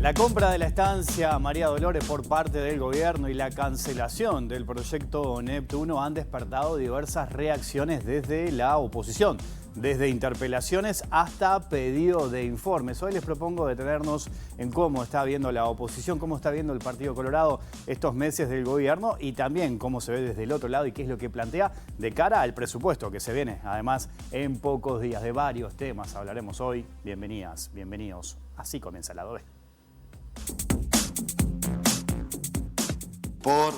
La compra de la estancia María Dolores por parte del gobierno y la cancelación del proyecto Neptuno han despertado diversas reacciones desde la oposición, desde interpelaciones hasta pedido de informes. Hoy les propongo detenernos en cómo está viendo la oposición, cómo está viendo el Partido Colorado estos meses del gobierno y también cómo se ve desde el otro lado y qué es lo que plantea de cara al presupuesto que se viene, además, en pocos días. De varios temas hablaremos hoy. Bienvenidas, bienvenidos. Así comienza el lado B. Por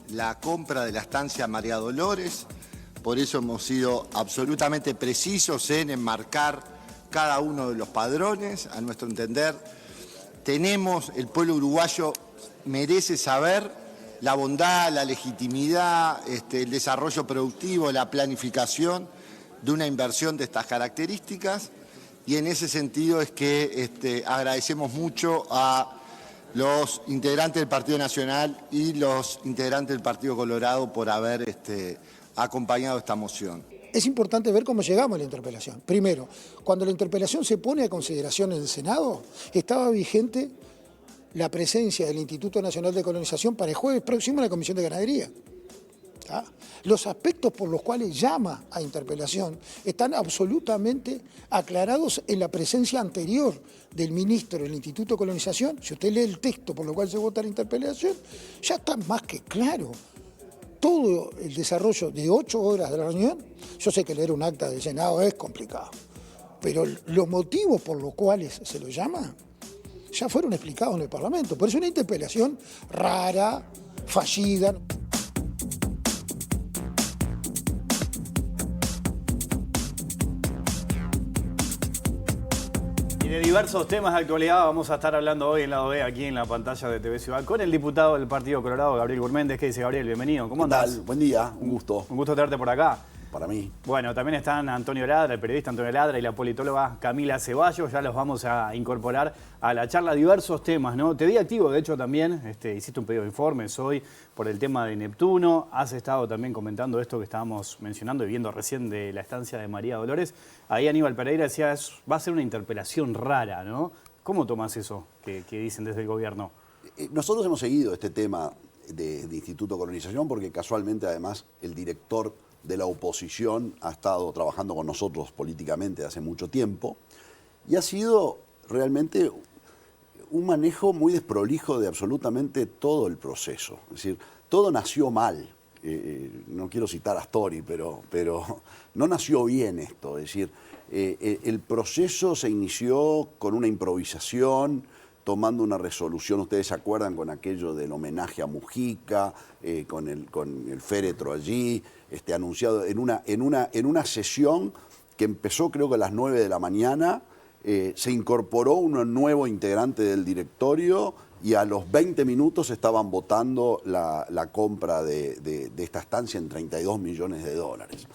la compra de la estancia María Dolores, por eso hemos sido absolutamente precisos en enmarcar cada uno de los padrones. A nuestro entender, el pueblo uruguayo merece saber la bondad, la legitimidad, el desarrollo productivo, la planificación de una inversión de estas características, y en ese sentido es que agradecemos mucho a los integrantes del Partido Nacional y los integrantes del Partido Colorado por haber acompañado esta moción. Es importante ver cómo llegamos a la interpelación. Primero, cuando la interpelación se pone a consideración en el Senado, estaba vigente la presencia del Instituto Nacional de Colonización para el jueves próximo en la Comisión de Ganadería. ¿Ah? Los aspectos por los cuales llama a interpelación están absolutamente aclarados en la presencia anterior del ministro del Instituto de Colonización. Si usted lee el texto por lo cual se vota la interpelación, ya está más que claro. Todo el desarrollo de 8 horas de la reunión, yo sé que leer un acta del Senado es complicado, pero los motivos por los cuales se lo llama ya fueron explicados en el Parlamento. Por eso es una interpelación rara, fallida. De diversos temas de actualidad vamos a estar hablando hoy en Lado B, aquí en la pantalla de TV Ciudad, con el diputado del Partido Colorado, Gabriel Gurméndez. ¿Qué dice, Gabriel? Bienvenido. ¿Cómo andás? ¿Qué tal? Buen día, un gusto. Un gusto tenerte por acá. Para mí. Bueno, también están Antonio Ladra, el periodista Antonio Ladra, y la politóloga Camila Ceballos. Ya los vamos a incorporar a la charla. Diversos temas, ¿no? Te vi activo, de hecho, también. Hiciste un pedido de informes hoy por el tema de Neptuno. Has estado también comentando esto que estábamos mencionando y viendo recién de la estancia de María Dolores. Ahí Aníbal Pereira decía, va a ser una interpelación rara, ¿no? ¿Cómo tomás eso que dicen desde el gobierno? Nosotros hemos seguido este tema de Instituto de Colonización porque casualmente, además, el director de la oposición ha estado trabajando con nosotros políticamente hace mucho tiempo y ha sido realmente un manejo muy desprolijo de absolutamente todo el proceso. Es decir, todo nació mal. No quiero citar a Astori, pero no nació bien esto. Es decir, el proceso se inició con una improvisación, tomando una resolución. Ustedes se acuerdan con aquello del homenaje a Mujica, con el féretro allí, anunciado en una sesión que empezó creo que a las 9 de la mañana, se incorporó un nuevo integrante del directorio y a los 20 minutos estaban votando la compra de esta estancia en $32 millones.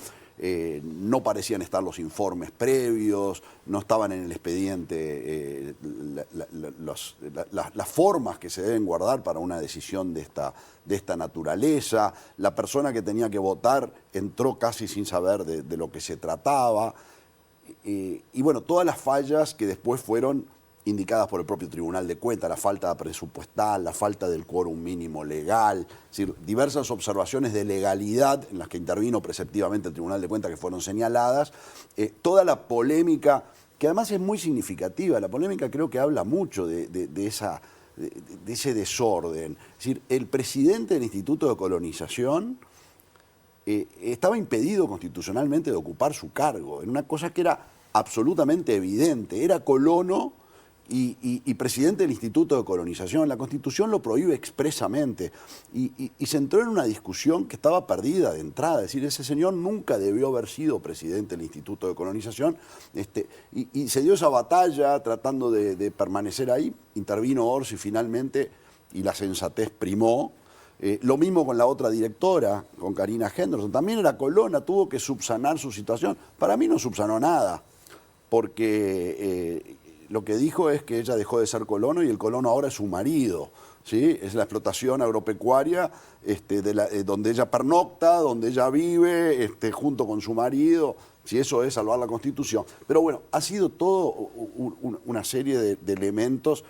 No parecían estar los informes previos, no estaban en el expediente las formas que se deben guardar para una decisión de esta naturaleza. La persona que tenía que votar entró casi sin saber de lo que se trataba. Y bueno, todas las fallas que después fueron indicadas por el propio Tribunal de Cuentas, la falta presupuestal, la falta del quórum mínimo legal, es decir, diversas observaciones de legalidad en las que intervino preceptivamente el Tribunal de Cuentas que fueron señaladas, toda la polémica, que además es muy significativa, la polémica creo que habla mucho de ese desorden. Es decir, el presidente del Instituto de Colonización estaba impedido constitucionalmente de ocupar su cargo, en una cosa que era absolutamente evidente, era colono y presidente del Instituto de Colonización. La Constitución lo prohíbe expresamente y se entró en una discusión que estaba perdida de entrada. Es decir, ese señor nunca debió haber sido presidente del Instituto de Colonización y se dio esa batalla tratando de permanecer ahí. Intervino Orsi finalmente y la sensatez primó. Lo mismo con la otra directora, con Karina Henderson. También era colona, tuvo que subsanar su situación. Para mí no subsanó nada, porque lo que dijo es que ella dejó de ser colono y el colono ahora es su marido, ¿sí? Es la explotación agropecuaria donde ella pernocta, donde ella vive, junto con su marido. Si eso es salvar la Constitución. Pero bueno, ha sido todo una serie de elementos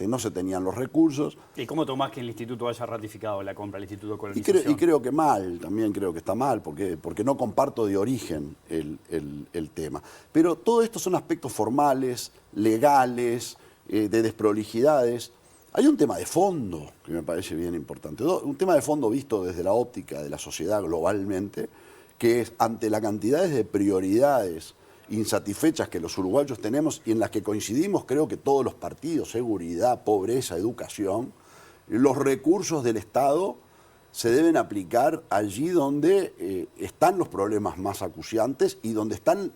no se tenían los recursos. ¿Y cómo tomás que el Instituto haya ratificado la compra del Instituto de Y Colonización? creo que mal, también creo que está mal, porque no comparto de origen el tema. Pero todo esto son aspectos formales, legales, de desprolijidades. Hay un tema de fondo que me parece bien importante, un tema de fondo visto desde la óptica de la sociedad globalmente, que es ante la cantidad de prioridades insatisfechas que los uruguayos tenemos y en las que coincidimos creo que todos los partidos, seguridad, pobreza, educación, los recursos del Estado se deben aplicar allí donde están los problemas más acuciantes y donde están,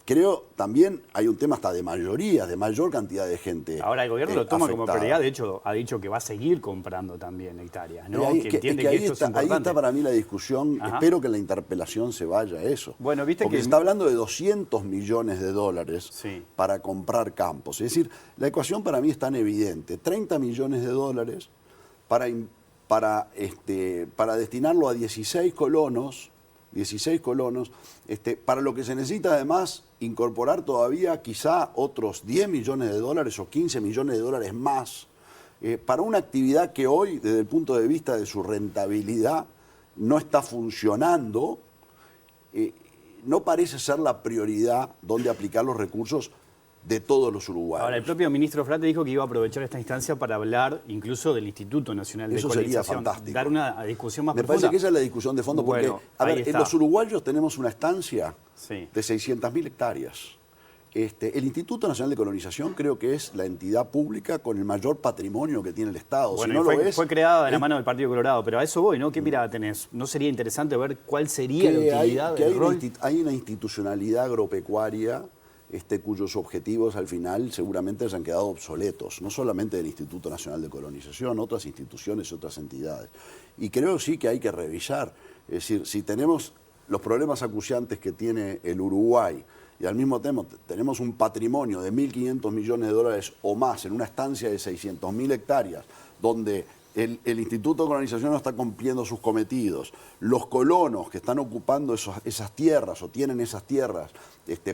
creo, también hay un tema hasta de mayoría, de mayor cantidad de gente. Ahora el gobierno lo toma como afectada. prioridad, de hecho ha dicho que va a seguir comprando también hectáreas, ¿no? Ahí, que entiende que ahí esto está, es importante. ahí está para mí la discusión. Ajá. Espero que en la interpelación se vaya a eso. Bueno, viste porque que se está hablando de 200 millones de dólares Sí. para comprar campos. Es decir, la ecuación para mí es tan evidente. 30 millones de dólares para destinarlo a 16 colonos, para lo que se necesita además incorporar todavía quizá otros 10 millones de dólares o 15 millones de dólares más, para una actividad que hoy, desde el punto de vista de su rentabilidad, no está funcionando, no parece ser la prioridad donde aplicar los recursos de todos los uruguayos. Ahora, el propio ministro Frate dijo que iba a aprovechar esta instancia para hablar incluso del Instituto Nacional de Eso sería Colonización. fantástico. Dar una discusión más Me profunda. parece que esa es la discusión de fondo, porque, Bueno, a ahí ver, está. los uruguayos tenemos una estancia Sí. de 600.000 hectáreas. El Instituto Nacional de Colonización creo que es la entidad pública con el mayor patrimonio que tiene el Estado. Bueno, Si no y lo es, fue creada de la mano del Partido Colorado, pero a eso voy, ¿no? ¿Qué mirada tenés? ¿No sería interesante ver cuál sería la utilidad que del hay, rol? hay una institucionalidad agropecuaria cuyos objetivos al final seguramente se han quedado obsoletos, no solamente del Instituto Nacional de Colonización, otras instituciones y otras entidades. Y creo sí que hay que revisar, es decir, si tenemos los problemas acuciantes que tiene el Uruguay y al mismo tiempo tenemos un patrimonio de 1.500 millones de dólares o más en una estancia de 600.000 hectáreas, donde el Instituto de Colonización no está cumpliendo sus cometidos, los colonos que están ocupando esas tierras o tienen esas tierras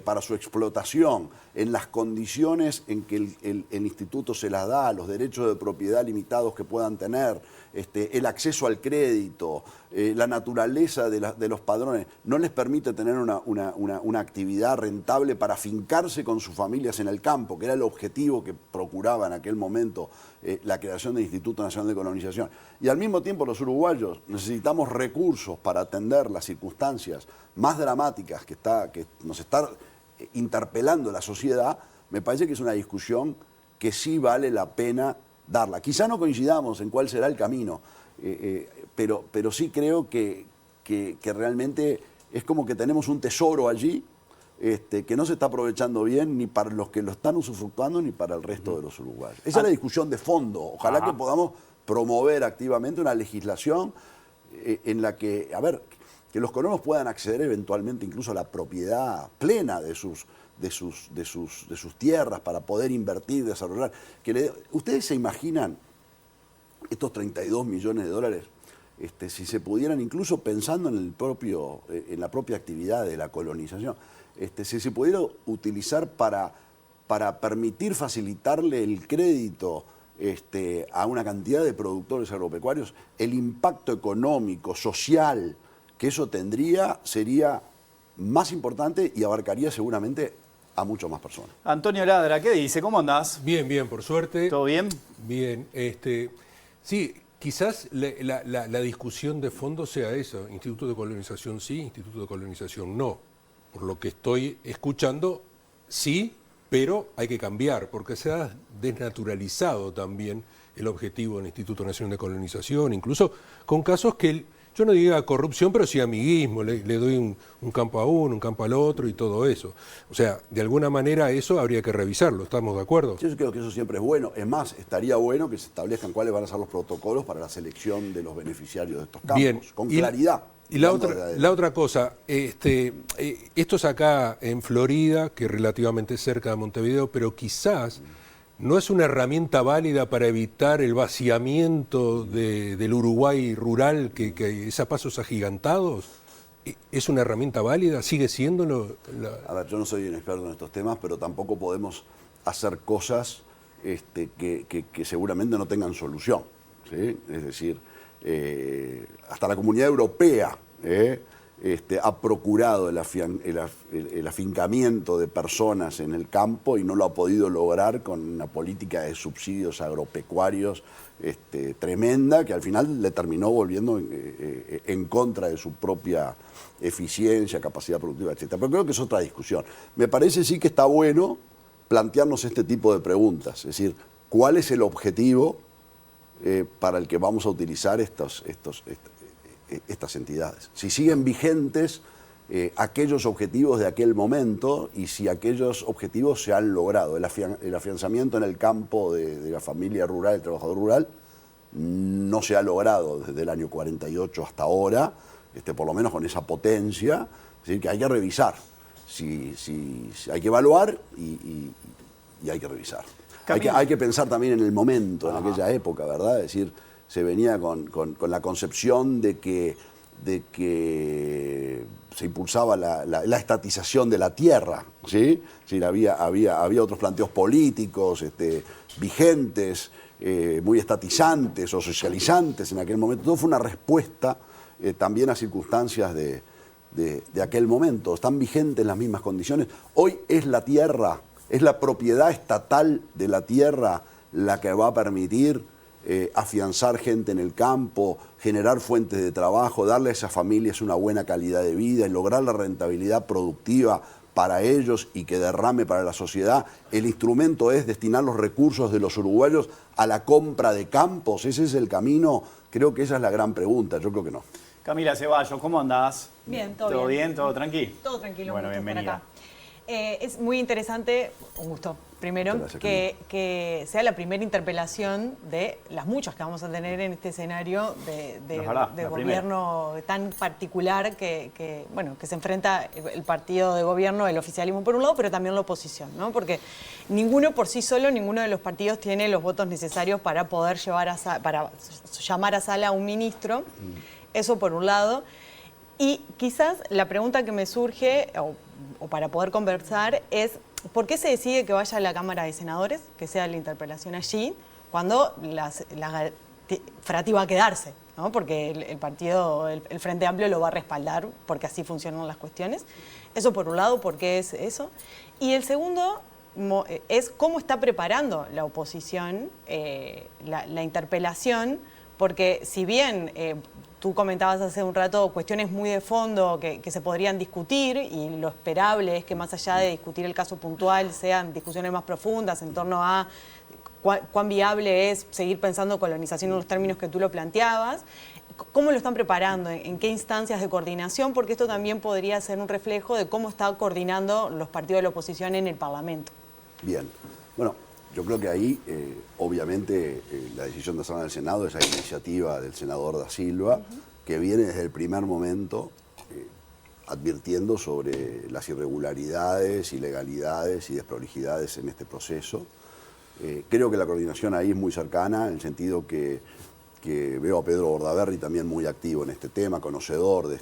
para su explotación, en las condiciones en que el instituto se las da, los derechos de propiedad limitados que puedan tener, el acceso al crédito, la naturaleza de los padrones, no les permite tener una actividad rentable para fincarse con sus familias en el campo, que era el objetivo que procuraba en aquel momento la creación del Instituto Nacional de Colonización. Y al mismo tiempo los uruguayos necesitamos recursos para atender las circunstancias más dramáticas que nos está interpelando la sociedad. Me parece que es una discusión que sí vale la pena darla. Quizá no coincidamos en cuál será el camino, pero sí creo que realmente es como que tenemos un tesoro allí que no se está aprovechando bien ni para los que lo están usufructuando ni para el resto de los uruguayos. Esa es la discusión de fondo. Ojalá que podamos promover activamente una legislación en la que, que los colonos puedan acceder eventualmente incluso a la propiedad plena de sus tierras para poder invertir, desarrollar. ¿Ustedes se imaginan estos 32 millones de dólares si se pudieran, incluso pensando en la propia actividad de la colonización, si se pudiera utilizar para permitir facilitarle el crédito a una cantidad de productores agropecuarios, el impacto económico, social que eso tendría sería más importante y abarcaría seguramente a muchas más personas. Antonio Ladra, ¿qué dice? ¿Cómo andás? Bien, bien, por suerte. ¿Todo bien? Bien, sí, quizás la discusión de fondo sea eso, Instituto de Colonización sí, Instituto de Colonización no. Por lo que estoy escuchando, sí, pero hay que cambiar, porque se ha desnaturalizado también el objetivo del Instituto Nacional de Colonización, incluso con casos que yo no diga corrupción, pero sí amiguismo, le doy un campo a uno, un campo al otro y todo eso. O sea, de alguna manera eso habría que revisarlo, ¿estamos de acuerdo? Yo creo que eso siempre es bueno. Es más, estaría bueno que se establezcan cuáles van a ser los protocolos para la selección de los beneficiarios de estos campos, bien, con claridad. Y la otra cosa, esto es acá en Florida, que es relativamente cerca de Montevideo, pero quizás no es una herramienta válida para evitar el vaciamiento del Uruguay rural, que es a pasos agigantados. ¿Es una herramienta válida? ¿Sigue siéndolo? A ver, yo no soy un experto en estos temas, pero tampoco podemos hacer cosas que seguramente no tengan solución, ¿sí? Es decir, hasta la Comunidad Europea ha procurado el afincamiento de personas en el campo y no lo ha podido lograr con una política de subsidios agropecuarios tremenda, que al final le terminó volviendo en contra de su propia eficiencia, capacidad productiva, etc. Pero creo que es otra discusión. Me parece sí que está bueno plantearnos este tipo de preguntas, es decir, ¿cuál es el objetivo para el que vamos a utilizar estas entidades? Si siguen vigentes aquellos objetivos de aquel momento y si aquellos objetivos se han logrado. El afianzamiento en el campo de la familia rural, del trabajador rural, no se ha logrado desde el año 48 hasta ahora, por lo menos con esa potencia, es decir, que hay que revisar. Si hay que evaluar y hay que revisar. Hay que pensar también en el momento, en aquella época, ¿verdad? Es decir, se venía con la concepción de que se impulsaba la estatización de la tierra, ¿sí? Es decir, había otros planteos políticos vigentes, muy estatizantes o socializantes en aquel momento. Todo fue una respuesta también a circunstancias de aquel momento. Están vigentes las mismas condiciones. Hoy es la tierra, es la propiedad estatal de la tierra la que va a permitir afianzar gente en el campo, generar fuentes de trabajo, darle a esas familias una buena calidad de vida y lograr la rentabilidad productiva para ellos y que derrame para la sociedad. El instrumento es destinar los recursos de los uruguayos a la compra de campos. ¿Ese es el camino? Creo que esa es la gran pregunta. Yo creo que no. Camila Ceballos, ¿cómo andás? Bien, todo bien. ¿Todo bien? ¿Todo tranquilo? Todo tranquilo. Bueno, un gusto estar bienvenida. acá. Es muy interesante, un gusto, primero, Gracias, que sea la primera interpelación de las muchas que vamos a tener en este escenario de gobierno tan particular que se enfrenta el partido de gobierno, el oficialismo por un lado, pero también la oposición, ¿no? Porque ninguno por sí solo, ninguno de los partidos tiene los votos necesarios para poder para llamar a sala a un ministro. Eso por un lado. Y quizás la pregunta que me surge, o para poder conversar, es ¿por qué se decide que vaya a la Cámara de Senadores, que sea la interpelación allí, cuando Frati va a quedarse, ¿no? Porque el partido, el Frente Amplio lo va a respaldar, porque así funcionan las cuestiones? Eso por un lado, ¿por qué es eso? Y el segundo es cómo está preparando la oposición la interpelación, porque si bien tú comentabas hace un rato cuestiones muy de fondo que se podrían discutir, y lo esperable es que más allá de discutir el caso puntual sean discusiones más profundas en torno a cuán viable es seguir pensando colonización en los términos que tú lo planteabas. ¿Cómo lo están preparando? ¿En qué instancias de coordinación? Porque esto también podría ser un reflejo de cómo están coordinando los partidos de la oposición en el Parlamento. Bien. Bueno, yo creo que ahí, obviamente, la decisión de hacerla en el Senado es la iniciativa del senador Da Silva, que viene desde el primer momento advirtiendo sobre las irregularidades, ilegalidades y desprolijidades en este proceso. Creo que la coordinación ahí es muy cercana, en el sentido que veo a Pedro Bordaberry también muy activo en este tema, conocedor de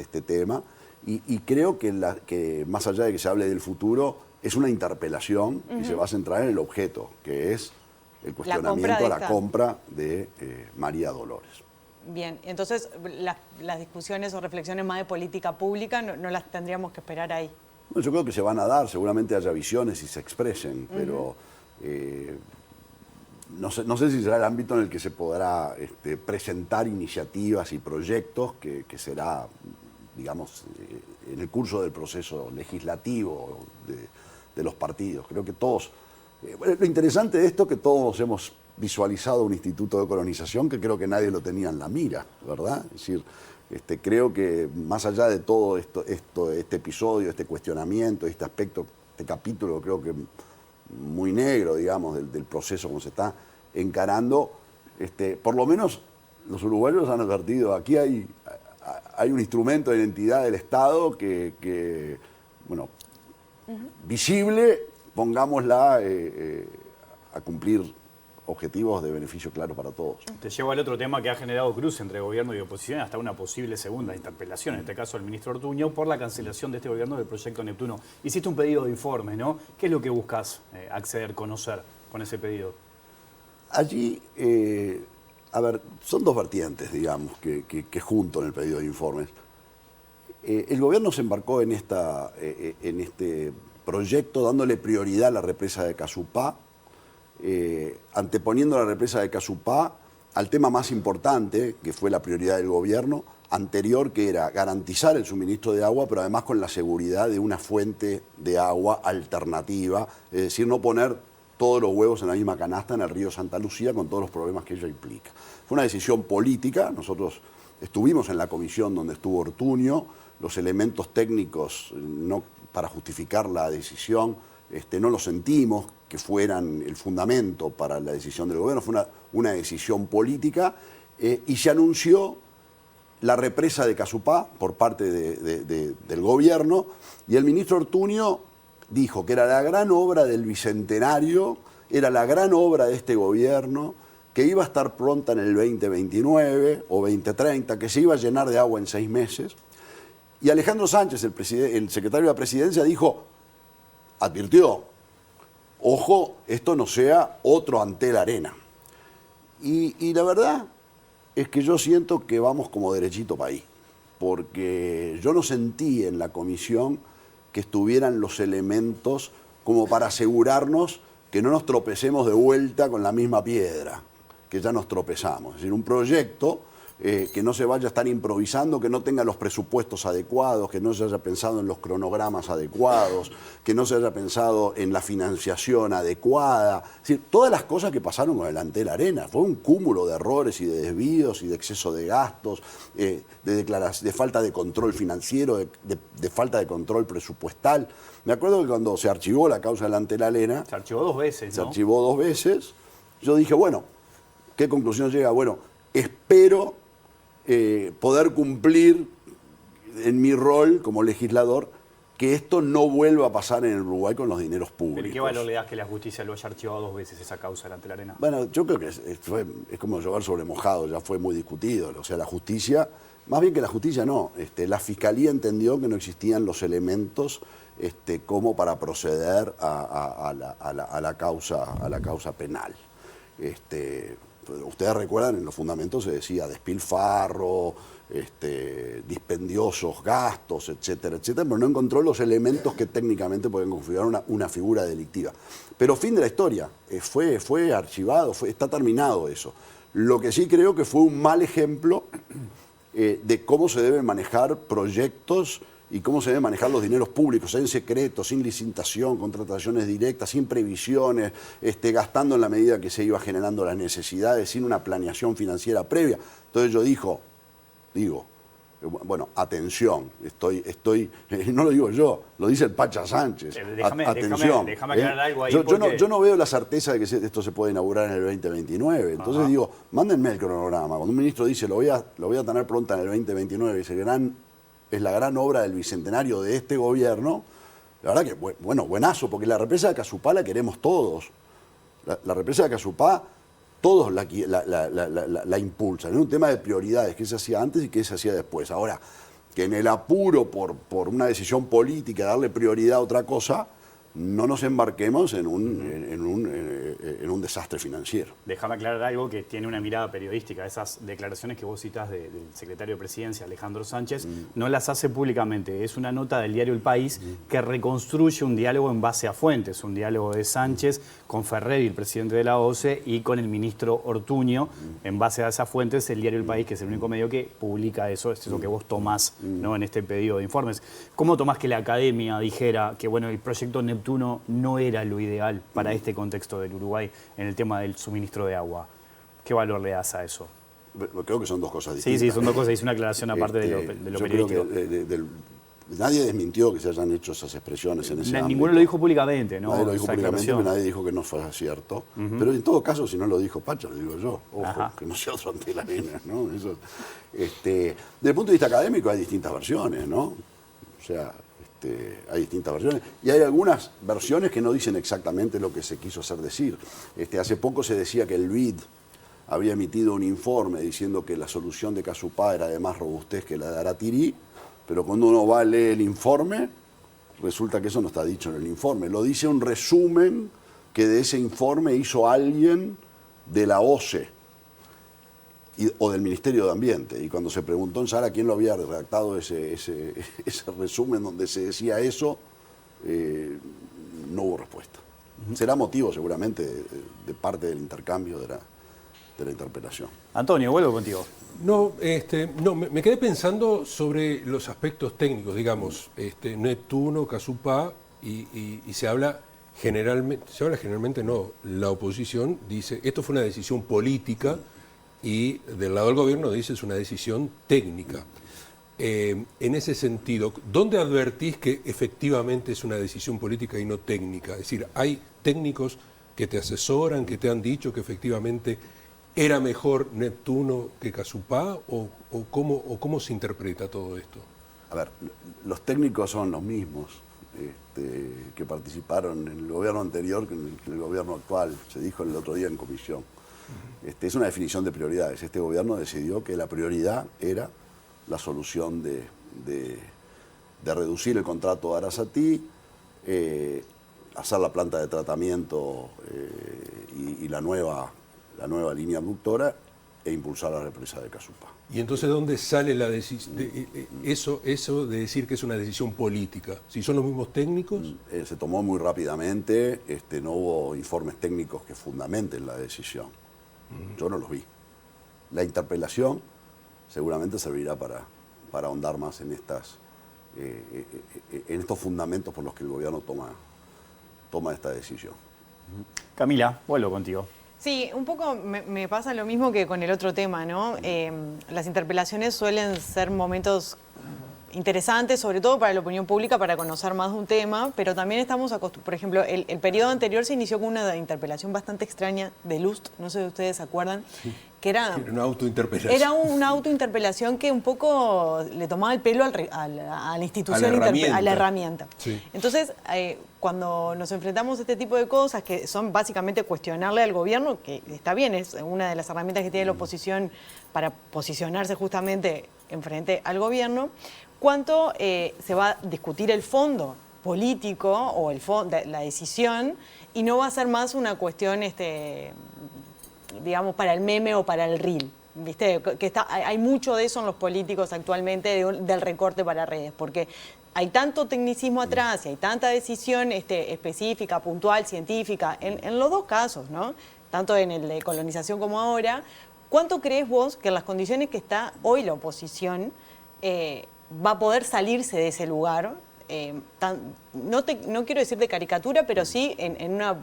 este tema, y creo que más allá de que se hable del futuro, es una interpelación y se va a centrar en el objeto, que es el cuestionamiento a la compra de María Dolores. Bien, entonces las discusiones o reflexiones más de política pública no las tendríamos que esperar ahí. Bueno, yo creo que se van a dar, seguramente haya visiones y se expresen, pero no sé si será el ámbito en el que se podrá presentar iniciativas y proyectos, que será, digamos, en el curso del proceso legislativo de los partidos. Creo que todos... lo interesante de esto es que todos hemos visualizado un instituto de colonización que creo que nadie lo tenía en la mira, ¿verdad? Es decir, creo que más allá de todo este episodio, este cuestionamiento, este aspecto, este capítulo, creo que muy negro, digamos, del proceso como se está encarando, por lo menos los uruguayos han advertido, aquí hay un instrumento de identidad del Estado que bueno, visible, pongámosla a cumplir objetivos de beneficio claro para todos. Te llevo al otro tema que ha generado cruce entre gobierno y oposición, hasta una posible segunda interpelación, en este caso el ministro Ortuño, por la cancelación de este gobierno del proyecto Neptuno. Hiciste un pedido de informes, ¿no? ¿Qué es lo que buscas acceder, conocer? con ese pedido? Allí, a ver, son dos vertientes, digamos, que junto en el pedido de informes. El gobierno se embarcó en este proyecto dándole prioridad a la represa de Casupá, anteponiendo la represa de Casupá al tema más importante, que fue la prioridad del gobierno anterior, que era garantizar el suministro de agua, pero además con la seguridad de una fuente de agua alternativa, es decir, no poner todos los huevos en la misma canasta en el río Santa Lucía con todos los problemas que ello implica. Fue una decisión política, nosotros estuvimos en la comisión donde estuvo Ortuño, los elementos técnicos para justificar la decisión no los sentimos que fueran el fundamento para la decisión del gobierno, fue una decisión política y se anunció la represa de Casupá por parte del gobierno y el ministro Ortuño dijo que era la gran obra del Bicentenario, era la gran obra de este gobierno, que iba a estar pronta en el 2029 o 2030, que se iba a llenar de agua en 6 meses. Y Alejandro Sánchez, el secretario de la Presidencia, advirtió, ojo, esto no sea otro Antel Arena. Y la verdad es que yo siento que vamos como derechito para ahí, porque yo no sentí en la comisión que estuvieran los elementos como para asegurarnos que no nos tropecemos de vuelta con la misma piedra, que ya nos tropezamos. Es decir, un proyecto que no se vaya a estar improvisando, que no tenga los presupuestos adecuados, que no se haya pensado en los cronogramas adecuados, que no se haya pensado en la financiación adecuada. Es decir, todas las cosas que pasaron con el Antel Arena. Fue un cúmulo de errores y de desvíos y de exceso de gastos, de falta de control financiero, de falta de control presupuestal. Me acuerdo que cuando se archivó la causa del Antel Arena... Se archivó 2 veces, ¿no? Se archivó 2 veces. Yo dije, bueno, ¿qué conclusión llega? Bueno, espero poder cumplir en mi rol como legislador que esto no vuelva a pasar en el Uruguay con los dineros públicos. ¿Pero qué valor le das que la justicia lo haya archivado 2 veces esa causa delante de la Arena? Bueno, yo creo que es como llover sobre mojado, ya fue muy discutido. O sea, la justicia, más bien que la justicia no, la Fiscalía entendió que no existían los elementos como para proceder a la causa penal. Ustedes recuerdan, en los fundamentos se decía despilfarro, dispendiosos gastos, etcétera, etcétera, pero no encontró los elementos que técnicamente pueden configurar una figura delictiva. Pero fin de la historia, fue archivado, está terminado eso. Lo que sí creo que fue un mal ejemplo de cómo se deben manejar proyectos y cómo se deben manejar los dineros públicos, en secreto, sin licitación, contrataciones directas, sin previsiones, gastando en la medida que se iba generando las necesidades, sin una planeación financiera previa. Entonces yo digo, bueno, atención, no lo digo yo, lo dice el Pacha Sánchez. Atención. Déjame aclarar algo ahí. Yo no veo la certeza de que esto se puede inaugurar en el 2029. Entonces digo, mándenme el cronograma. Cuando un ministro dice, lo voy a tener pronta en el 2029, es la gran obra del Bicentenario de este gobierno, la verdad que, bueno, buenazo, porque la represa de Casupá la queremos todos. La represa de Casupá, todos la impulsan. Es un tema de prioridades, qué se hacía antes y qué se hacía después. Ahora, que en el apuro por una decisión política darle prioridad a otra cosa, no nos embarquemos en un desastre financiero. Déjame aclarar algo que tiene una mirada periodística. Esas declaraciones que vos citás del secretario de Presidencia, Alejandro Sánchez, no las hace públicamente. Es una nota del diario El País que reconstruye un diálogo en base a fuentes, un diálogo de Sánchez con Ferrer, el presidente de la OCE, y con el ministro Ortuño. En base a esas fuentes, el diario El País, que es el único medio que publica eso, es eso que vos tomás, ¿no?, en este pedido de informes. ¿Cómo tomás que la academia dijera que, bueno, el proyecto Neptuno no era lo ideal para este contexto del Uruguay en el tema del suministro de agua? ¿Qué valor le das a eso? Creo que son dos cosas distintas. Sí, son dos cosas. Hice una aclaración aparte de lo periodístico. Creo que nadie desmintió que se hayan hecho esas expresiones en ese ámbito. Ninguno lo dijo públicamente, ¿no? Nadie lo dijo públicamente, nadie dijo que no fuera cierto. Pero en todo caso, si no lo dijo Pacha, lo digo yo. Ojo, que no sea otro Antel Arena, ¿no? Eso, desde el punto de vista académico hay distintas versiones, ¿no? O sea, hay distintas versiones y hay algunas versiones que no dicen exactamente lo que se quiso hacer decir. Hace poco se decía que el BID había emitido un informe diciendo que la solución de Casupá era de más robustez que la de Aratirí, pero cuando uno va a leer el informe, resulta que eso no está dicho en el informe. Lo dice un resumen que de ese informe hizo alguien de la OCE o del Ministerio de Ambiente. Y cuando se preguntó en sala quién lo había redactado ese resumen donde se decía eso, no hubo respuesta. Será motivo seguramente de parte del intercambio de la interpelación. Antonio, vuelvo contigo. No, me quedé pensando sobre los aspectos técnicos, digamos, Neptuno, Casupá, y se habla generalmente no, la oposición dice, esto fue una decisión política, y del lado del gobierno dice es una decisión técnica. En ese sentido, ¿dónde advertís que efectivamente es una decisión política y no técnica? Es decir, ¿hay técnicos que te asesoran, que te han dicho que efectivamente era mejor Neptuno que Casupá? ¿O cómo se interpreta todo esto? A ver, los técnicos son los mismos que participaron en el gobierno anterior que en el gobierno actual. Se dijo el otro día en comisión. Es una definición de prioridades. Este gobierno decidió que la prioridad era la solución de reducir el contrato de Arasatí, hacer la planta de tratamiento y la nueva línea abductora e impulsar la represa de Casupá. ¿Y entonces dónde sale la eso de decir que es una decisión política? Si son los mismos técnicos. Se tomó muy rápidamente, no hubo informes técnicos que fundamenten la decisión. Yo no los vi. La interpelación seguramente servirá para ahondar más en estos fundamentos por los que el gobierno toma esta decisión. Camila, vuelvo contigo. Sí, un poco me pasa lo mismo que con el otro tema, ¿no? Las interpelaciones suelen ser momentos interesantes, sobre todo para la opinión pública, para conocer más de un tema, pero también estamos acostumbrados. Por ejemplo, el periodo anterior se inició con una interpelación bastante extraña de Lust, no sé si ustedes se acuerdan, sí, que era una autointerpelación. Era una autointerpelación que un poco le tomaba el pelo a la institución, a la herramienta. Sí. Entonces, cuando nos enfrentamos a este tipo de cosas, que son básicamente cuestionarle al gobierno, que está bien, es una de las herramientas que tiene la oposición para posicionarse justamente enfrente al gobierno, ¿cuánto se va a discutir el fondo político o la decisión y no va a ser más una cuestión, digamos, para el meme o para el reel? ¿Viste? Hay mucho de eso en los políticos actualmente, del recorte para redes, porque hay tanto tecnicismo atrás y hay tanta decisión específica, puntual, científica, en los dos casos, ¿no? Tanto en el de colonización como ahora. ¿Cuánto crees vos que en las condiciones que está hoy la oposición va a poder salirse de ese lugar? No quiero decir de caricatura, pero sí en una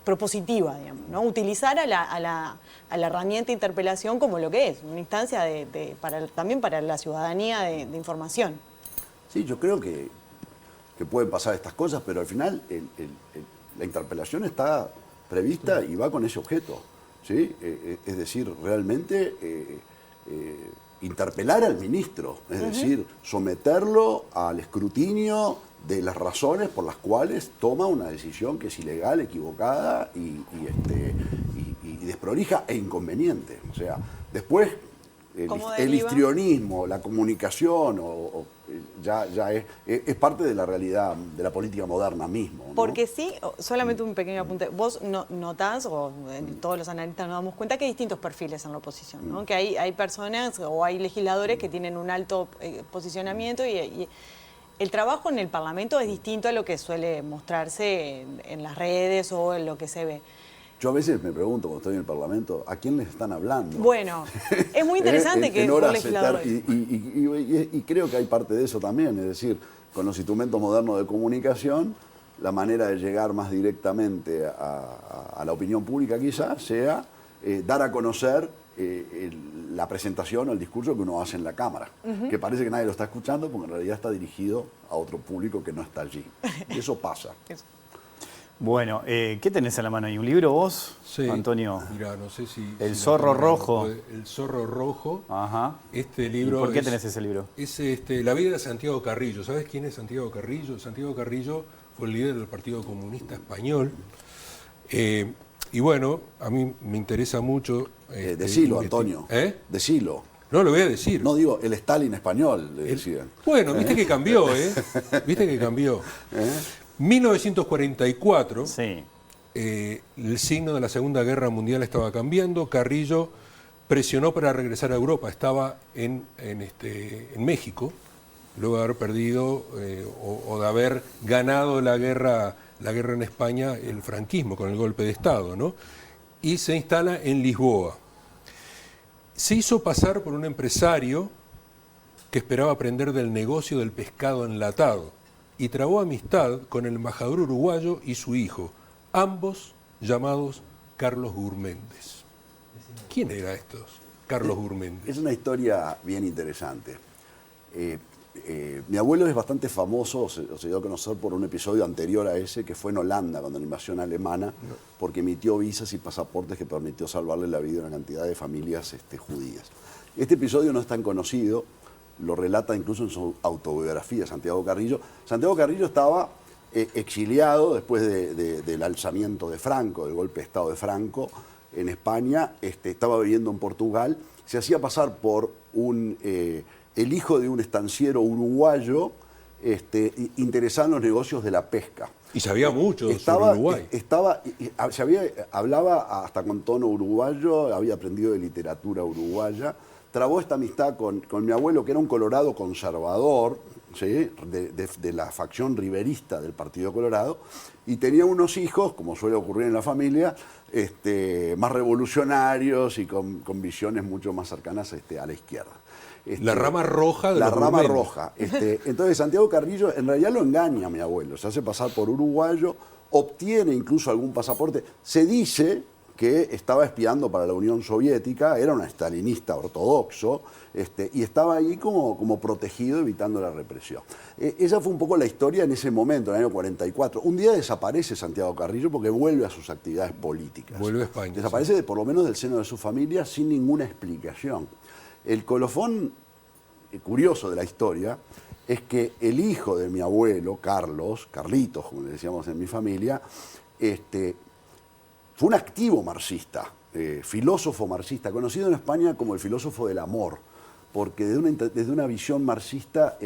propositiva, digamos, ¿no? Utilizar a la herramienta de interpelación como lo que es, una instancia también para la ciudadanía de información. Sí, yo creo que pueden pasar estas cosas, pero al final la interpelación está prevista y va con ese objeto, ¿sí? Es decir, realmente interpelar al ministro, es decir, someterlo al escrutinio de las razones por las cuales toma una decisión que es ilegal, equivocada y desprolija e inconveniente. O sea, después el histrionismo, la comunicación ya es parte de la realidad de la política moderna mismo, ¿no? Porque sí, solamente un pequeño apunte, vos notás, o todos los analistas nos damos cuenta que hay distintos perfiles en la oposición, ¿no? Que hay personas o hay legisladores que tienen un alto posicionamiento y el trabajo en el Parlamento es distinto a lo que suele mostrarse en las redes o en lo que se ve. Yo a veces me pregunto, cuando estoy en el Parlamento, ¿a quién les están hablando? Bueno, es muy interesante que un legislador... Y creo que hay parte de eso también, es decir, con los instrumentos modernos de comunicación, la manera de llegar más directamente a la opinión pública quizás sea dar a conocer la presentación o el discurso que uno hace en la Cámara, que parece que nadie lo está escuchando porque en realidad está dirigido a otro público que no está allí. Y eso pasa. Bueno, ¿qué tenés en la mano ahí? ¿Un libro vos, sí, Antonio? Mirá, no sé si... El Zorro Rojo. El Zorro Rojo. Ajá. Este libro... ¿Y por qué tenés ese libro? Es La vida de Santiago Carrillo. ¿Sabes quién es Santiago Carrillo? Santiago Carrillo fue el líder del Partido Comunista Español. Y bueno, a mí me interesa mucho... decilo, Antonio. Decilo. No lo voy a decir. No digo, el Stalin español, le decían. Bueno, viste que cambió, ¿eh? Viste que cambió. 1944, sí, el signo de la Segunda Guerra Mundial estaba cambiando. Carrillo presionó para regresar a Europa, estaba en México, luego de haber perdido o de haber ganado la guerra en España, el franquismo, con el golpe de Estado, ¿no? Y se instala en Lisboa. Se hizo pasar por un empresario que esperaba aprender del negocio del pescado enlatado y trabó amistad con el embajador uruguayo y su hijo, ambos llamados Carlos Gurméndez. ¿Quién era estos Carlos Gurméndez? Es una historia bien interesante. Mi abuelo es bastante famoso, se dio a conocer por un episodio anterior a ese, que fue en Holanda, cuando la invasión alemana, porque emitió visas y pasaportes que permitió salvarle la vida a una cantidad de familias judías. Este episodio no es tan conocido, lo relata incluso en su autobiografía, Santiago Carrillo. Santiago Carrillo estaba exiliado después del alzamiento de Franco, del golpe de Estado de Franco en España, estaba viviendo en Portugal, se hacía pasar por el hijo de un estanciero uruguayo interesado en los negocios de la pesca. Y sabía mucho sobre Uruguay. Hablaba hasta con tono uruguayo, había aprendido de literatura uruguaya, trabó esta amistad con mi abuelo, que era un colorado conservador, ¿sí? de la facción riverista del Partido Colorado, y tenía unos hijos, como suele ocurrir en la familia, más revolucionarios y con visiones mucho más cercanas a la izquierda. La rama roja de la los rama Gurméndez. roja. Entonces Santiago Carrillo en realidad lo engaña a mi abuelo, se hace pasar por uruguayo, obtiene incluso algún pasaporte, se dice que estaba espiando para la Unión Soviética, era un estalinista ortodoxo, y estaba ahí como protegido, evitando la represión. Esa fue un poco la historia en ese momento, en el año 44. Un día desaparece Santiago Carrillo porque vuelve a sus actividades políticas. Vuelve a España. Desaparece por lo menos del seno de su familia sin ninguna explicación. El colofón curioso de la historia es que el hijo de mi abuelo, Carlitos, como le decíamos en mi familia, fue un activo marxista, filósofo marxista, conocido en España como el filósofo del amor, porque desde una visión marxista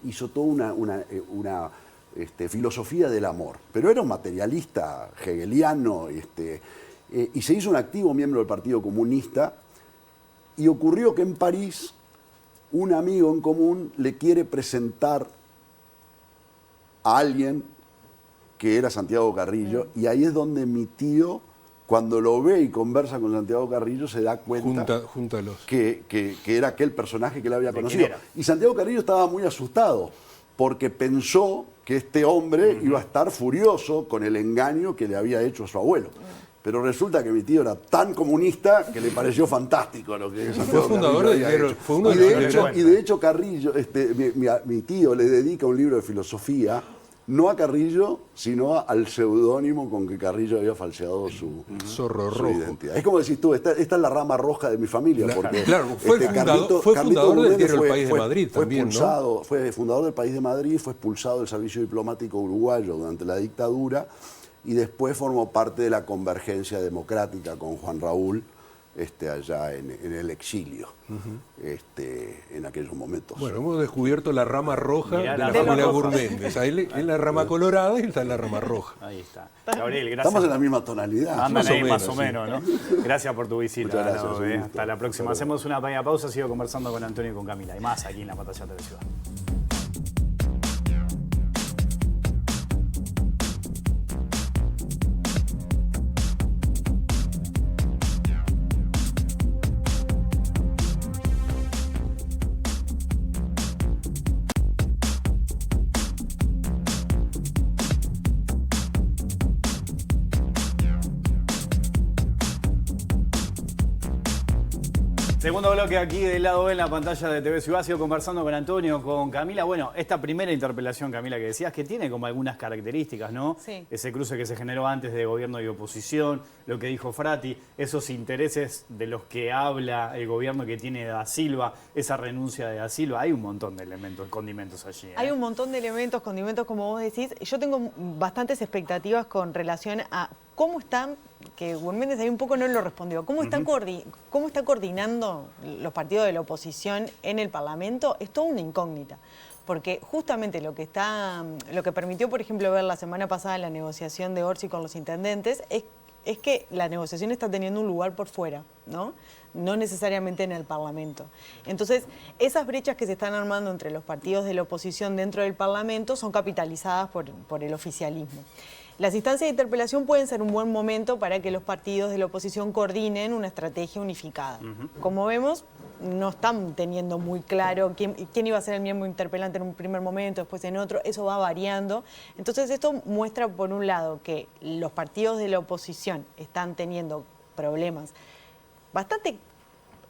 hizo toda una filosofía del amor. Pero era un materialista hegeliano y se hizo un activo miembro del Partido Comunista, y ocurrió que en París un amigo en común le quiere presentar a alguien que era Santiago Carrillo, y ahí es donde mi tío, cuando lo ve y conversa con Santiago Carrillo, se da cuenta que era aquel personaje que él había conocido. Y Santiago Carrillo estaba muy asustado, porque pensó que este hombre iba a estar furioso con el engaño que le había hecho a su abuelo. Pero resulta que mi tío era tan comunista que le pareció fantástico lo que Santiago Carrillo había hecho. Y de hecho Carrillo, mi tío le dedica un libro de filosofía, no a Carrillo, sino al seudónimo con que Carrillo había falseado su identidad. Es como decís tú, esta es la rama roja de mi familia. Porque claro, fue fundador del diario El País de Madrid también, ¿no? Fue fundador del País de Madrid, fue expulsado del servicio diplomático uruguayo durante la dictadura, y después formó parte de la Convergencia Democrática con Juan Raúl, allá en el exilio, en aquellos momentos. Bueno, hemos descubierto la rama roja de la familia Gurméndez. Ahí es la rama colorada y está en la rama roja. Ahí está. Gabriel, gracias. Estamos en la misma tonalidad. Andan ahí más o menos, ¿no? Gracias por tu visita. Muchas gracias. Hasta la próxima. Hacemos una pequeña pausa, sigo conversando con Antonio y con Camila. Y más aquí en la Pantalla de Ciudad. Segundo bloque aquí del lado B en la pantalla de TV Ciudad. Sigo conversando con Antonio, con Camila. Bueno, esta primera interpelación, Camila, que decías, que tiene como algunas características, ¿no? Sí. Ese cruce que se generó antes de gobierno y oposición, lo que dijo Frati, esos intereses de los que habla el gobierno que tiene Da Silva, esa renuncia de Da Silva. Hay un montón de elementos, condimentos allí. Hay un montón de elementos, condimentos, como vos decís. Yo tengo bastantes expectativas con relación a cómo están, que Gurméndez ahí un poco no lo respondió, cómo está coordinando los partidos de la oposición en el Parlamento. Es toda una incógnita. porque justamente lo que permitió, por ejemplo, ver la semana pasada la negociación de Orsi con los intendentes es que la negociación está teniendo un lugar por fuera, ¿no? No necesariamente en el Parlamento. Entonces, esas brechas que se están armando entre los partidos de la oposición dentro del Parlamento son capitalizadas por el oficialismo. Las instancias de interpelación pueden ser un buen momento para que los partidos de la oposición coordinen una estrategia unificada. Como vemos, no están teniendo muy claro quién iba a ser el miembro interpelante en un primer momento, después en otro, eso va variando. Entonces esto muestra, por un lado, que los partidos de la oposición están teniendo problemas bastante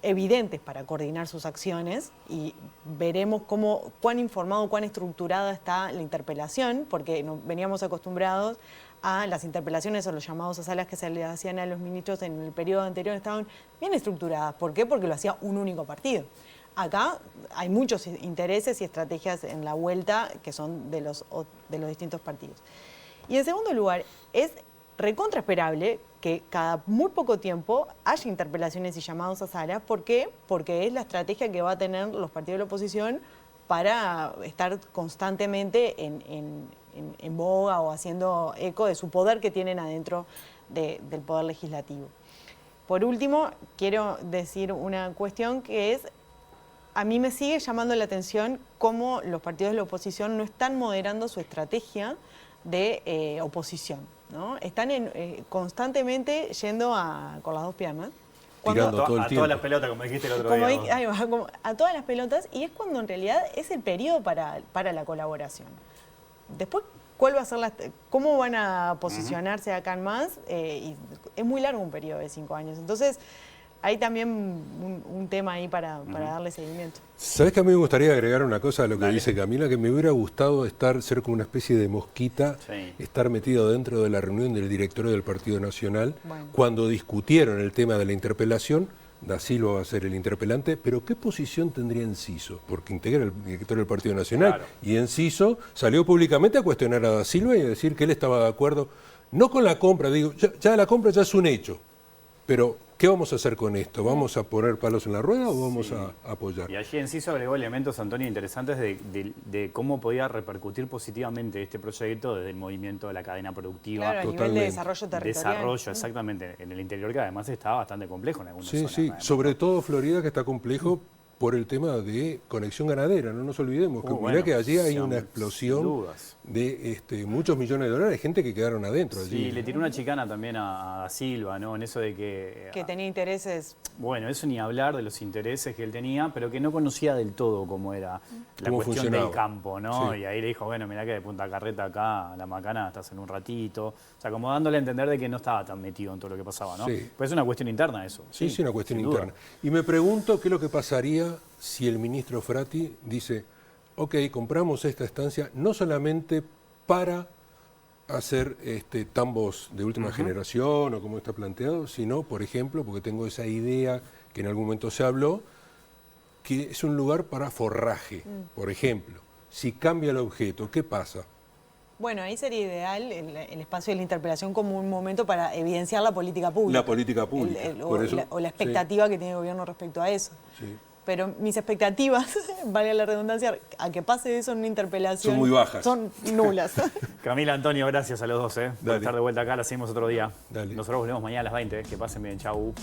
evidentes para coordinar sus acciones y veremos cuán informado, cuán estructurada está la interpelación, porque veníamos acostumbrados a las interpelaciones o los llamados a salas que se le hacían a los ministros en el periodo anterior, estaban bien estructuradas. ¿Por qué? Porque lo hacía un único partido. Acá hay muchos intereses y estrategias en la vuelta que son de los distintos partidos. Y en segundo lugar, es recontraesperable que cada muy poco tiempo haya interpelaciones y llamados a sala. ¿Por qué? Porque es la estrategia que va a tener los partidos de la oposición para estar constantemente en boga o haciendo eco de su poder que tienen adentro del poder legislativo. Por último, quiero decir una cuestión que es, a mí me sigue llamando la atención cómo los partidos de la oposición no están moderando su estrategia de oposición, ¿no? Están constantemente yendo con las dos piernas. Tirando todo el tiempo. A todas las pelotas, como dijiste el otro día. A todas las pelotas, y es cuando en realidad es el periodo para la colaboración. Después, ¿cómo van a posicionarse acá en más? Y es muy largo un periodo de 5 años. Entonces, hay también un tema ahí para darle seguimiento. ¿Sabés que a mí me gustaría agregar una cosa a lo que dice Camila? Que me hubiera gustado ser como una especie de mosquita, estar metido dentro de la reunión del directorio del Partido Nacional, cuando discutieron el tema de la interpelación. Da Silva va a ser el interpelante, pero ¿qué posición tendría Enciso? Porque integra el directorio del Partido Nacional, y Enciso salió públicamente a cuestionar a Da Silva y a decir que él estaba de acuerdo, no con la compra, digo, ya la compra ya es un hecho, pero ¿qué vamos a hacer con esto? ¿Vamos a poner palos en la rueda o vamos a apoyar? Y allí Enciso agregó elementos, Antonio, interesantes de cómo podía repercutir positivamente este proyecto desde el movimiento de la cadena productiva. Claro, a nivel de desarrollo territorial. Desarrollo, exactamente, en el interior, que además está bastante complejo en algunas zonas. Sí, sobre todo Florida, que está complejo por el tema de conexión ganadera. No nos olvidemos mirá que allí hay una explosión de muchos millones de dólares, gente que quedaron adentro allí. Sí, le tiró una chicana también a Da Silva, ¿no? En eso de que tenía intereses. Bueno, eso ni hablar de los intereses que él tenía, pero que no conocía del todo cómo era la cuestión del campo, ¿no? Sí. Y ahí le dijo, bueno, mirá que de Punta Carreta acá a La Macana estás en un ratito. O sea, como dándole a entender de que no estaba tan metido en todo lo que pasaba, ¿no? Sí. Pues es una cuestión interna eso. Sí, una cuestión interna. Y me pregunto qué es lo que pasaría si el ministro Frati dice, ok, compramos esta estancia no solamente para hacer tambos de última generación o como está planteado, sino, por ejemplo, porque tengo esa idea que en algún momento se habló, que es un lugar para forraje, por ejemplo. Si cambia el objeto, ¿qué pasa? Bueno, ahí sería ideal el espacio de la interpelación como un momento para evidenciar la política pública. La política pública. O la expectativa que tiene el gobierno respecto a eso. Sí. Pero mis expectativas, vale la redundancia, a que pase eso en una interpelación... Son muy bajas. Son nulas. Camila, Antonio, gracias a los dos, por estar de vuelta acá. La seguimos otro día. Dale. Nosotros volvemos mañana a las 20. Que pasen bien. Chau.